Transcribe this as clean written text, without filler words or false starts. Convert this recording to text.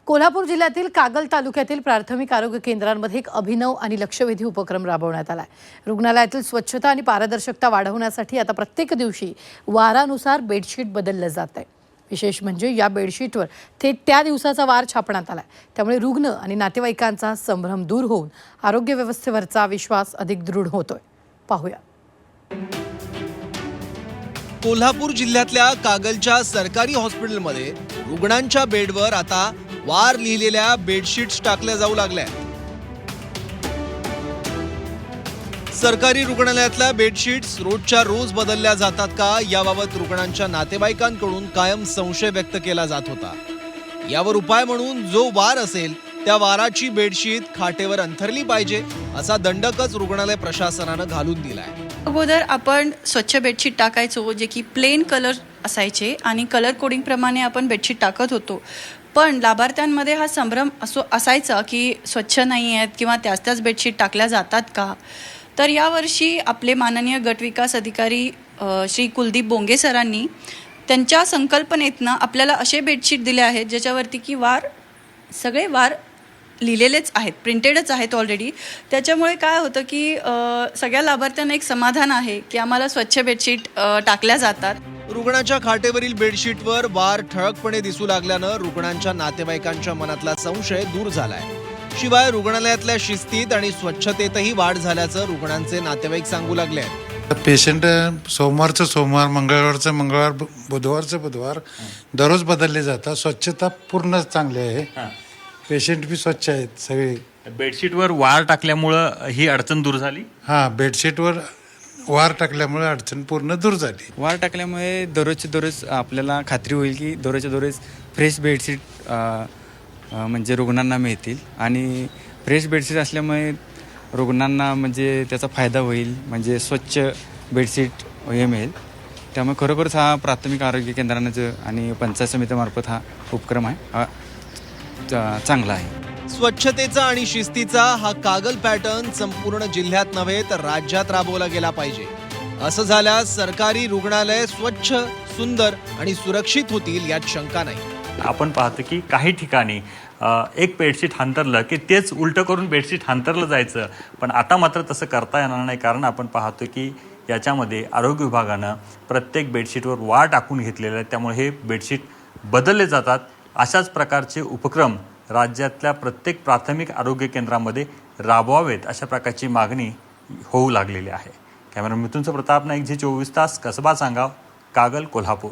कोल्हापूर जिल्ह्यातील कागल तालुक्यातील प्राथमिक आरोग्य केंद्रांमध्ये एक अभिनव आणि लक्षवेधी उपक्रम राबवण्यात आलाय। रुग्णालयातील स्वच्छता आणि पारदर्शकता वाढवण्यासाठी आता प्रत्येक दिवशी वारानुसार बेडशीट बदललं जात आहे। विशेष म्हणजे या बेडशीटवर थेट त्या दिवसाचा वार छापण्यात आलाय। त्यामुळे रुग्ण आणि नातेवाईकांचा संभ्रम दूर होऊन आरोग्य व्यवस्थेवरचा विश्वास अधिक दृढ होतोय। पाहूया। कोल्हापूर जिल्ह्यातल्या कागलच्या सरकारी हॉस्पिटलमध्ये रुग्णांच्या बेडवर आता वार लिहिलेल्या बेडशीट्स टाकल्या जाऊ लागल्या। सरकारी रुग्णालयातल्या बेडशीट्स रोजच्या रोज बदलल्या जातात का याबाबत रुग्णांच्या नातेवाईकांकडून कायम संशय व्यक्त केला जात होता। यावर उपाय म्हणून जो वार असेल त्या वाराची बेडशीट खाटेवर अंथरली पाहिजे असा दंडकच रुग्णालय प्रशासनानं घालून दिलाय। अगोदर आपण स्वच्छ बेडशीट टाकायचो, जे की प्लेन कलर असायचे आणि कलर कोडिंग प्रमाणे आपण बेडशीट टाकत होतो। पण लाभार्थ्यांमध्ये हा संभ्रम असायचा की स्वच्छ नाही आहेत किंवा त्याच बेडशीट टाकल्या जातात का। तर यावर्षी आपले माननीय गट विकास अधिकारी श्री कुलदीप बोंगे सरांनी त्यांच्या संकल्पनेतनं आपल्याला असे बेडशीट दिले आहेत ज्याच्यावरती की सगळे वार लिहिलेलेच आहेत, प्रिंटेडच आहेत ऑलरेडी। त्याच्यामुळे काय होतं की सगळ्या लाभार्थ्यांना एक समाधान आहे की आम्हाला स्वच्छ बेडशीट टाकल्या जातात। रुग्णाच्या खाटेवरील बेडशीटवर वार ठळकपणे दिसू लागल्यानं रुग्णांच्या नातेवाईकांच्या मनातला संशय दूर झालाय। शिवाय रुग्णालयातल्या शिस्तीत आणि स्वच्छतेतही वाढ झाल्याचं रुग्णांचे नातेवाईक सांगू लागले। पेशंट सोमवारचं सोमवार, मंगळवारचं मंगळवार, बुधवारचं बुधवार दररोज बदलले जातात। स्वच्छता पूर्ण चांगली आहे, पेशंट भी स्वच्छ आहेत सगळे। बेडशीटवर वार टाकल्यामुळं ही अडचण दूर झाली। बेडशीटवर वार टाकल्यामुळे अडचण पूर्ण दूर झाली। वार टाकल्यामुळे दररोजचे दररोज आपल्याला खात्री होईल की दररोजच्या दररोज फ्रेश बेडशीट म्हणजे रुग्णांना मिळतील आणि फ्रेश बेडशीट असल्यामुळे रुग्णांना म्हणजे त्याचा फायदा होईल, म्हणजे स्वच्छ बेडशीट हे मिळेल। त्यामुळे खरोखरच हा प्राथमिक आरोग्य केंद्रांचं आणि पंचायत समितीमार्फत हा उपक्रम आहे चांगला आहे। स्वच्छतेचा आणि शिस्तीचा हा कागल पॅटर्न संपूर्ण जिल्ह्यात नव्हे तर राज्यात राबवला गेला पाहिजे। असं झाल्यास सरकारी रुग्णालय स्वच्छ, सुंदर आणि सुरक्षित होतील यात शंका नाही। आपण पाहतो की काही ठिकाणी एक बेडशीट हांतरलं की तेच उलटं करून बेडशीट हांतरलं जायचं, पण आता मात्र तसं करता येणार नाही। कारण आपण पाहतो की याच्यामध्ये आरोग्य विभागानं प्रत्येक बेडशीटवर वार टाकून घेतलेलं आहे, त्यामुळे हे बेडशीट बदलले जातात। अशाच प्रकारचे उपक्रम राज्यातल्या प्रत्येक प्राथमिक आरोग्य केंद्रामध्ये राबवावेत अशा प्रकारची मागणी होऊ लागलेली आहे। कॅमेरा मिथुन प्रताप नाईक, झी 24 तास, कसबा सांगाव, कागल, कोल्हापूर।